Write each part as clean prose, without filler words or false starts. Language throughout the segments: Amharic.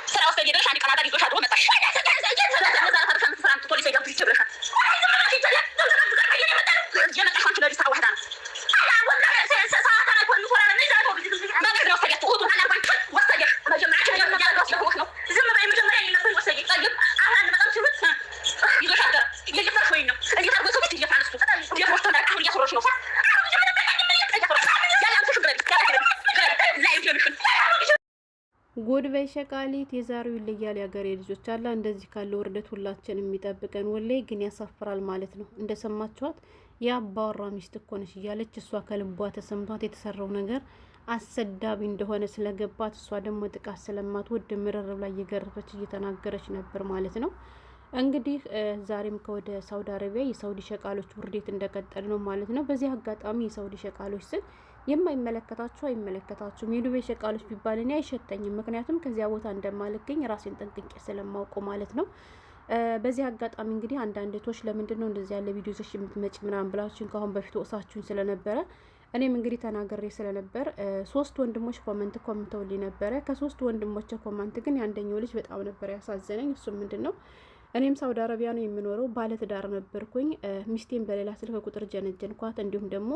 ስራ ውስጥ ሄደሽ አንድ ቀን አዳር ይዞሽ አድሮ መጣሽ። ፖሊስ ሄደው ይችብረሻል የመጣሽ አንቺ ለዚህ ስራ ዋህዳ ነው ጉድ በይ ሸቃሊት። የዛሬው ይለያል ያገሬ ልጆች። አላ እንደዚህ ካለ ውርደት ሁላችን የሚጠብቀን ወላሂ ግን ያሳፍራል ማለት ነው። እንደሰማችኋት የአባወራ ሚስት እኮ ነሽ እያለች እሷ ከልቧ ተሰምቷት የተሰራው ነገር አሰዳቢ እንደሆነ ስለገባት እሷ ደግሞ ጥቃት ስለማትወድ ምርር ላይ እየገረፈች እየተናገረች ነበር ማለት ነው። እንግዲህ ዛሬም ከወደ ሳውዲ አረቢያ የሳውዲ ሸቃሎች ውርዴት እንደቀጠለ ነው ማለት ነው። በዚህ አጋጣሚ የሳውዲ ሸቃሎች ስል የማይመለከታችሁ አይመለከታችሁም። የዱቤ ሸቃሎች ቢባል እኔ አይሸተኝም፣ ምክንያቱም ከዚያ ቦታ እንደማልገኝ ራሴን ጠንቅቄ ስለማውቀው ማለት ነው። በዚህ አጋጣሚ እንግዲህ አንዳንድ ቶች ለምንድን ነው እንደዚህ ያለ ቪዲዮ ዘሽ የምትመጪ ምናምን ብላችሁን ከአሁን በፊት ወሳችሁኝ ስለነበረ እኔም እንግዲህ ተናገሬ ስለነበር 3 ወንድሞች ኮመንት ኮምተውልኝ ነበረ። ከ3 ወንድሞች ኮመንት ግን የአንደኛው ልጅ በጣም ነበር ያሳዘነኝ። እሱም ምንድን ነው እኔም ሳውዲ አረቢያ ነው የምኖረው፣ ባለትዳር ነበርኩኝ። ሚስቴን በሌላ ስልክ ቁጥር ጀነጀንኳት፣ እንዲሁም ደግሞ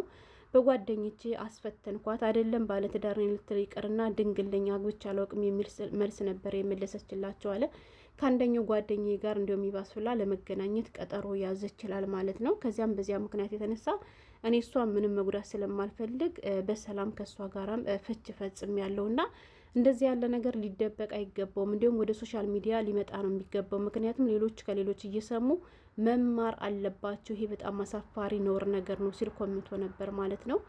በጓደኞቼ አስፈተንኳት። አይደለም ባለትዳር ነው ልትል ይቅርና ድንግልኛ አግብቼ አላውቅም የሚል መልስ ነበር የመለሰችላቸው አለ። ከአንደኛው ጓደኛዬ ጋር እንዲሁም ይባስላ ለመገናኘት ቀጠሮ ያዘ ይችላል ማለት ነው። ከዚያም በዚያ ምክንያት የተነሳ እኔ እሷ ምንም መጉዳት ስለማልፈልግ በሰላም ከእሷ ጋራም ፍች ፈጽም ያለውና እንደዚህ ያለ ነገር ሊደበቅ አይገባውም። እንዲሁም ወደ ሶሻል ሚዲያ ሊመጣ ነው የሚገባው። ምክንያቱም ሌሎች ከሌሎች እየሰሙ መማር አለባቸው። ይሄ በጣም አሳፋሪ ነውር ነገር ነው ሲል ኮምቶ ነበር ማለት ነው።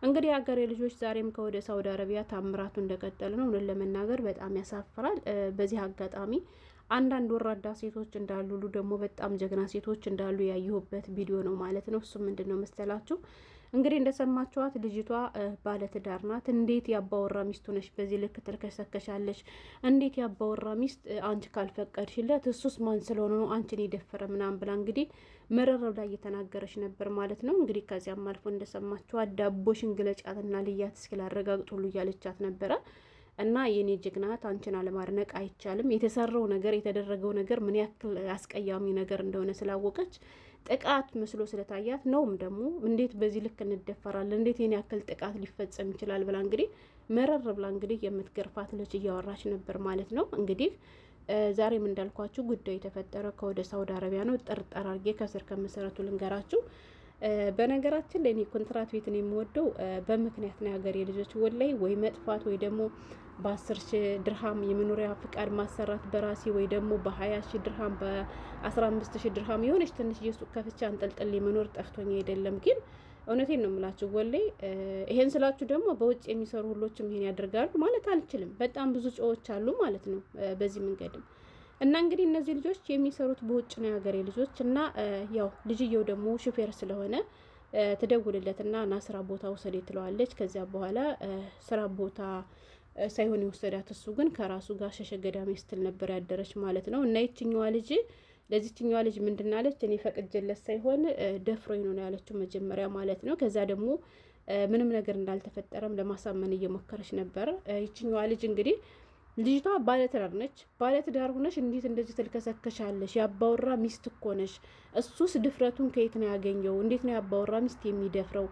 እንግዲህ ሀገሬ ልጆች ዛሬም ከወደ ሳውዲ አረቢያ ታምራቱ እንደቀጠለ ነው። እውነት ለመናገር በጣም ያሳፍራል። በዚህ አጋጣሚ አንዳንድ ወራዳ ሴቶች እንዳሉ ሁሉ ደግሞ በጣም ጀግና ሴቶች እንዳሉ ያየሁበት ቪዲዮ ነው ማለት ነው። እሱ ምንድን ነው መሰላችሁ? እንግዲህ እንደሰማችኋት ልጅቷ ባለትዳር ናት። እንዴት ያባወራ ሚስት ሆነሽ በዚህ ልክ ትልከሰከሻለሽ? እንዴት ያባወራ ሚስት አንቺ ካልፈቀድሽለት እሱስ ማን ስለሆነ ነው አንቺን የደፈረ ምናምን ብላ እንግዲህ መረረብ ላይ እየተናገረች ነበር ማለት ነው። እንግዲህ ከዚያም አልፎ እንደሰማችኋት ዳቦሽን ግለጫትና ልያት እስኪላረጋግጥ ሁሉ እያለቻት ነበረ። እና የኔ ጀግናት አንቺን አለማድነቅ አይቻልም። የተሰራው ነገር የተደረገው ነገር ምን ያክል አስቀያሚ ነገር እንደሆነ ስላወቀች ጥቃት መስሎ ስለታያት ነውም ደግሞ እንዴት በዚህ ልክ እንደፈራለን፣ እንዴት የኔ ያክል ጥቃት ሊፈጸም ይችላል ብላ እንግዲህ መረር ብላ እንግዲህ የምትገርፋት ልጅ እያወራች ነበር ማለት ነው። እንግዲህ ዛሬም እንዳልኳችሁ ጉዳዩ የተፈጠረ ከወደ ሳውዲ አረቢያ ነው። ጥርጥር አድርጌ ከስር ከመሰረቱ ልንገራችሁ። በነገራችን ላይ እኔ ኮንትራት ቤትን የምወደው በምክንያት ነው። ሀገሬ ልጆች ወላይ ወይ መጥፋት ወይ ደግሞ በ10,000 ድርሃም የመኖሪያ ፍቃድ ማሰራት በራሴ ወይ ደግሞ በ20,000 ድርሃም በ15,000 ድርሃም የሆነች ትንሽ የሱቅ ከፍቻ አንጠልጥል መኖር ጠፍቶኝ አይደለም። ግን እውነቴን ነው የምላችሁ ወላይ ይሄን ስላችሁ ደግሞ በውጭ የሚሰሩ ሁሎችም ይሄን ያደርጋሉ ማለት አልችልም። በጣም ብዙ ጨዎች አሉ ማለት ነው በዚህ መንገድም እና እንግዲህ እነዚህ ልጆች የሚሰሩት በውጭ ነው የሀገሬ ልጆች። እና ያው ልጅየው ደግሞ ሹፌር ስለሆነ ትደውልለትና ና ስራ ቦታ ውሰድ ትለዋለች። ከዚያ በኋላ ስራ ቦታ ሳይሆን የወሰዳት እሱ ግን ከራሱ ጋር ሸሸ ገዳሜ ስትል ነበር ያደረች ማለት ነው። እና ይችኛዋ ልጅ ለዚህኛዋ ልጅ ምንድን አለች? እኔ ፈቅጄለት ሳይሆን ደፍሮኝ ነው ያለችው መጀመሪያ ማለት ነው። ከዛ ደግሞ ምንም ነገር እንዳልተፈጠረም ለማሳመን እየሞከረች ነበር። ይችኛዋ ልጅ እንግዲህ ልጅቷ ባለትዳር ነች። ባለትዳር ሆነሽ እንዴት እንደዚህ ትልከሰከሻለሽ? ያባወራ ሚስት እኮ ነሽ። እሱስ ድፍረቱን ከየት ነው ያገኘው? እንዴት ነው ያባወራ ሚስት የሚደፍረው?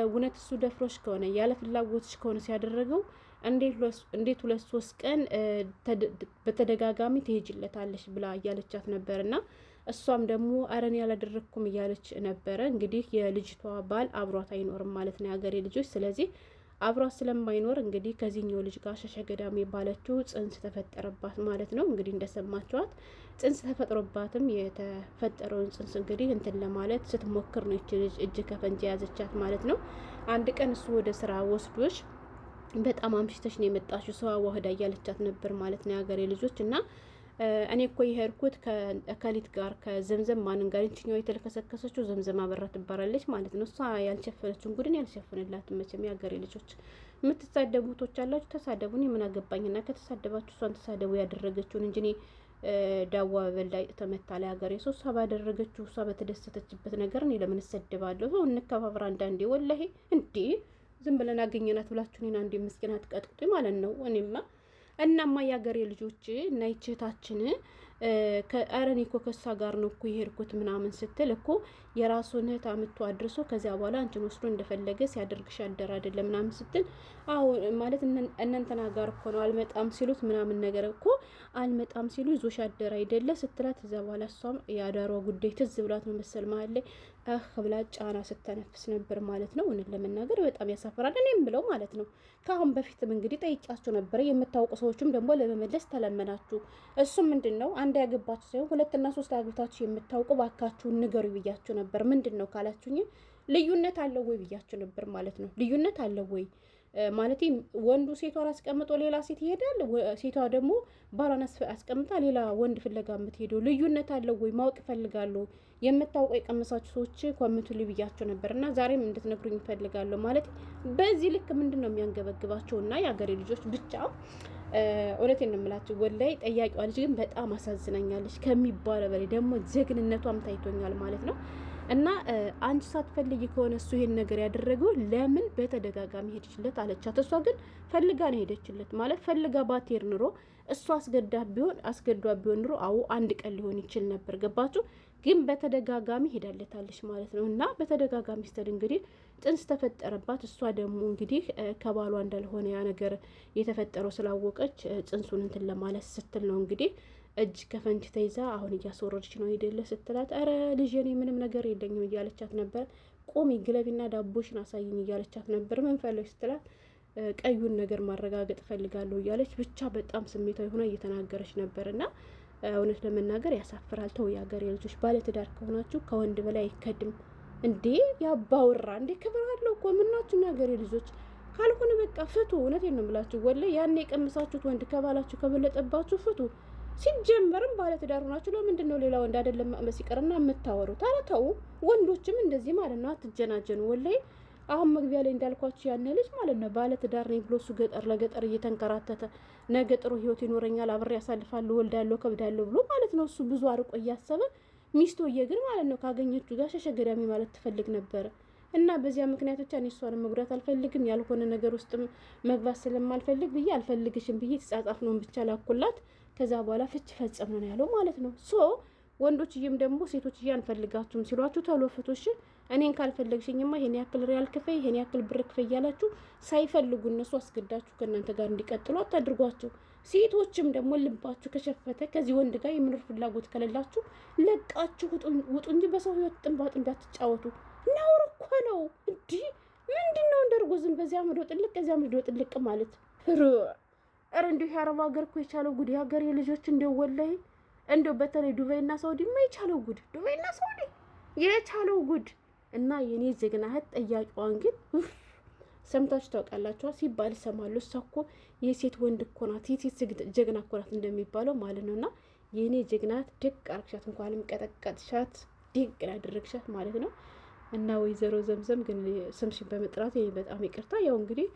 እውነት እሱ ደፍሮሽ ከሆነ ያለ ፍላጎትሽ ከሆነ ሲያደረገው እንዴት 2-3 ቀን በተደጋጋሚ ትሄጅለታለሽ ብላ እያለቻት ነበርና እሷም ደግሞ አረን ያላደረኩም እያለች ነበረ። እንግዲህ የልጅቷ ባል አብሯት አይኖርም ማለት ነው የሀገሬ ልጆች። ስለዚህ አብሯት ስለማይኖር እንግዲህ ከዚህኛው ልጅ ጋር ሸሸገዳም የባለችው ጽንስ ተፈጠረባት ማለት ነው። እንግዲህ እንደሰማችኋት ጽንስ ተፈጥሮባትም የተፈጠረውን ጽንስ እንግዲህ እንትን ለማለት ስትሞክር ነው ይች ልጅ እጅ ከፈንጅ የያዘቻት ማለት ነው። አንድ ቀን እሱ ወደ ስራ ወስዶች በጣም አምሽተሽ ነው የመጣሽው ሰው አዋህዳ እያለቻት ነበር ማለት ነው የሀገሬ ልጆች። እና እኔ እኮ የሄድኩት ከአካሊት ጋር ከዘምዘም ማንን ጋር እንችኛው የተለከሰከሰችው ዘምዘም አበራ ትባላለች ማለት ነው። እሷ ያልሸፈነችውን ጉድን ያልሸፈነላትም መቼም የሀገሬ ልጆች። የምትሳደቡቶች አላችሁ ተሳደቡን፣ የምን አገባኝና ከተሳደባችሁ እሷን ተሳደቡ ያደረገችውን እንጂ ዳዋ በላይ ተመታ ላይ ሀገሬ ሰው እሷ ባደረገችው እሷ በተደሰተችበት ነገር እኔ ለምን እሰደባለሁ? ሰው እንከባብራ አንዳንዴ ወላሂ እንዴ ዝም ብለን አገኘናት ብላችሁ እኔን አንዴ ምስኪናት ቀጥቅጡኝ ማለት ነው። እኔማ እናማ የሀገሬ ልጆች እና ይችታችን ከአረኔ እኮ ከሷ ጋር ነው እኮ የሄድኩት ምናምን ስትል እኮ የራሱን እህት አምጥቶ አድርሶ ከዚያ በኋላ አንቺን ወስዶ እንደፈለገ ሲያደርግሽ አደር አይደለም ምናምን ስትል አዎ ማለት እነንተና ጋር እኮ ነው አልመጣም ሲሉት ምናምን ነገር እኮ አልመጣም ሲሉ ይዞሽ አደር አይደለ ስትላት እዚያ በኋላ እሷም የአዳሯ ጉዳይ ትዝ ብሏት ነው መሰል መሀል ላይ ብላ ጫና ስተነፍስ ነበር ማለት ነው። እውነት ለመናገር በጣም ያሳፍራል። እኔም ብለው ማለት ነው ከአሁን በፊትም እንግዲህ ጠይቂያቸው ነበረ። የምታውቁ ሰዎችም ደግሞ ለመመለስ ተለመናችሁ። እሱም ምንድን ነው አንድ ያገባችሁ ሳይሆን 2 እና 3 አግብታችሁ የምታውቁ ባካችሁን ንገሩ ብያችሁ ነበር። ምንድን ነው ካላችሁኝ ልዩነት አለው ወይ ብያችሁ ነበር ማለት ነው። ልዩነት አለው ወይ ማለት ወንዱ ሴቷን አስቀምጦ ሌላ ሴት ይሄዳል፣ ሴቷ ደግሞ ባሏን አስቀምጣ ሌላ ወንድ ፍለጋ የምትሄደው ልዩነት አለው ወይ ማወቅ እፈልጋለሁ። የምታውቁ የቀመሳችሁ ሰዎች ኮሜንቱ ላይ ብያቸው ነበር እና ዛሬም እንድትነግሩኝ እፈልጋለሁ። ማለት በዚህ ልክ ምንድን ነው የሚያንገበግባቸው? እና የሀገሬ ልጆች ብቻ እውነቴን ነው የምላችሁ ወላሂ ጠያቂዋ ልጅ ግን በጣም አሳዝናኛለች ከሚባለው በላይ ደግሞ ጀግንነቷም ታይቶኛል ማለት ነው። እና አንቺ ሳትፈልጊ ከሆነ እሱ ይሄን ነገር ያደረገው ለምን በተደጋጋሚ ሄድችለት አለቻት። እሷ ግን ፈልጋ ነው ሄደችለት ማለት ፈልጋ ባትሄድ ኑሮ እሱ አስገዷ ቢሆን ኑሮ አዎ አንድ ቀን ሊሆን ይችል ነበር። ገባችሁ? ግን በተደጋጋሚ ሄዳለታለች ማለት ነው። እና በተደጋጋሚ ስትል እንግዲህ ጥንስ ተፈጠረባት። እሷ ደግሞ እንግዲህ ከባሏ እንዳልሆነ ያ ነገር የተፈጠረው ስላወቀች ጽንሱን እንትን ለማለት ስትል ነው እንግዲህ እጅ ከፈንጅ ተይዛ አሁን እያስወረደች ነው ሄደለ ስትላት፣ አረ ልጅ እኔ ምንም ነገር የለኝም እያለቻት ነበር። ቆሚ ግለቢና ዳቦሽን አሳይኝ እያለቻት ነበር። ምን ፈለግሽ ስትላት፣ ቀዩን ነገር ማረጋገጥ ፈልጋለሁ እያለች ብቻ በጣም ስሜታዊ ሆና እየተናገረች ነበር። እና እውነት ለመናገር ያሳፍራል። ተው የሀገሬ ልጆች፣ ባለትዳር ከሆናችሁ ከወንድ በላይ አይከድም እንዴ! ያባውራ እንዴ ክብር አለው እኮ ምናችሁ የሀገሬ ልጆች። ካልሆነ በቃ ፍቱ። እውነቴን ነው የምላችሁ ወላሂ ያኔ የቀምሳችሁት ወንድ ከባላችሁ ከበለጠባችሁ ፍቱ። ሲጀመርም ባለትዳር ሆናችሁ ለምንድን ነው ሌላ ወንድ አይደለም ሲቀርና የምታወሩት? ኧረ ተው ወንዶችም እንደዚህ ማለት ነው። አትጀናጀኑ ወላሂ። አሁን መግቢያ ላይ እንዳልኳችሁ ያን ልጅ ማለት ነው ባለትዳር ነኝ ብሎ እሱ ገጠር ለገጠር እየተንከራተተ ነገ ጥሩ ህይወት ይኖረኛል፣ አብሬ ያሳልፋለሁ፣ ወልዳለሁ፣ ከብዳለሁ ብሎ ማለት ነው እሱ ብዙ አርቆ እያሰበ ሚስቶዬ ግን ማለት ነው ካገኘችው ጋር ሸሸገዳሚ ማለት ትፈልግ ነበረ። እና በዚያ ምክንያት ብቻ እኔ እሷን መጉዳት አልፈልግም፣ ያልሆነ ነገር ውስጥም መግባት ስለማልፈልግ ብዬ አልፈልግሽም ብዬ ተጻጻፍ ነው ብቻ ላኩላት። ከዛ በኋላ ፍች ፈጸም ነው ያለው ማለት ነው። ሶ ወንዶችዬም ደግሞ ሴቶችዬ አንፈልጋችሁም ሲሏችሁ ተሎ ፍቶሽ። እኔን ካልፈለግሽኝማ ይሄን ያክል ሪያል ክፈይ፣ ይሄን ያክል ብር ክፈይ እያላችሁ ሳይፈልጉ እነሱ አስገዳችሁ ከእናንተ ጋር እንዲቀጥሉ አታድርጓቸው። ሴቶችም ደግሞ ልባችሁ ከሸፈተ ከዚህ ወንድ ጋር የምኖር ፍላጎት ከሌላችሁ ለቃችሁ ውጡ እንጂ በሰው ህይወት ጥንባጥ እንዳትጫወቱ። ነውር እኮ ነው። እንዲህ ምንድን ነው እንደርጎ ዝም በዚያ ምዶ ጥልቅ ከዚያ ምዶ ጥልቅ ማለት ኧረ እንዲሁ የአረብ ሀገር እኮ የቻለው ጉድ የሀገር የልጆች እንደው ወላሂ እንደው በተለይ ዱባይና ሳውዲማ የቻለው ጉድ ዱባይና ሳውዲ የቻለው ጉድ። እና የኔ ጀግና እህት ጠያቂዋን ግን ሰምታችሁ ታውቃላችኋ ሲባል ይሰማሉ። እሷ እኮ የሴት ወንድ እኮ ናት፣ የሴት ጀግና እኮ ናት እንደሚባለው ማለት ነው። እና የኔ ጀግናት ደግ አርግሻት፣ እንኳንም ቀጠቀጥሻት፣ ደግ አደረግሻት ማለት ነው። እና ወይዘሮ ዘምዘም ግን ስምሽን በመጥራት በጣም ይቅርታ። ያው እንግዲህ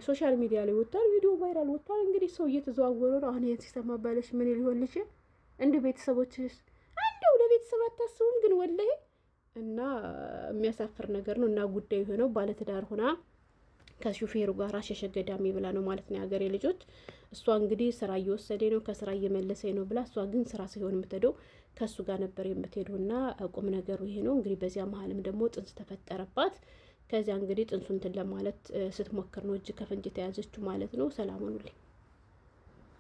ሶሻል ሚዲያ ላይ ወጥቷል፣ ቪዲዮ ቫይራል ወጥቷል። እንግዲህ ሰው እየተዘዋወረ ነው። አሁን ይሄን ሲሰማ ባለሽ ምን ሊሆን ልሽ እንደ ቤተሰቦችሽ እንደው ለቤተሰብ አታስቡም ግን ወላሂ። እና የሚያሳፍር ነገር ነው። እና ጉዳዩ የሆነው ባለትዳር ሆና ከሹፌሩ ጋር ሸሸ ገዳሜ ብላ ነው ማለት ነው የሀገሬ ልጆች። እሷ እንግዲህ ስራ እየወሰደ ነው ከስራ እየመለሰ ነው ብላ፣ እሷ ግን ስራ ሳይሆን የምትሄደው ከእሱ ጋር ነበር የምትሄደው። እና ቁም ነገሩ ይሄ ነው እንግዲህ። በዚያ መሀልም ደግሞ ጥንስ ተፈጠረባት። ከዚያ እንግዲህ ጥንሱን እንትን ለማለት ስትሞክር ነው እጅ ከፍንጅ የተያዘችው ማለት ነው። ሰላም ሁኑልኝ።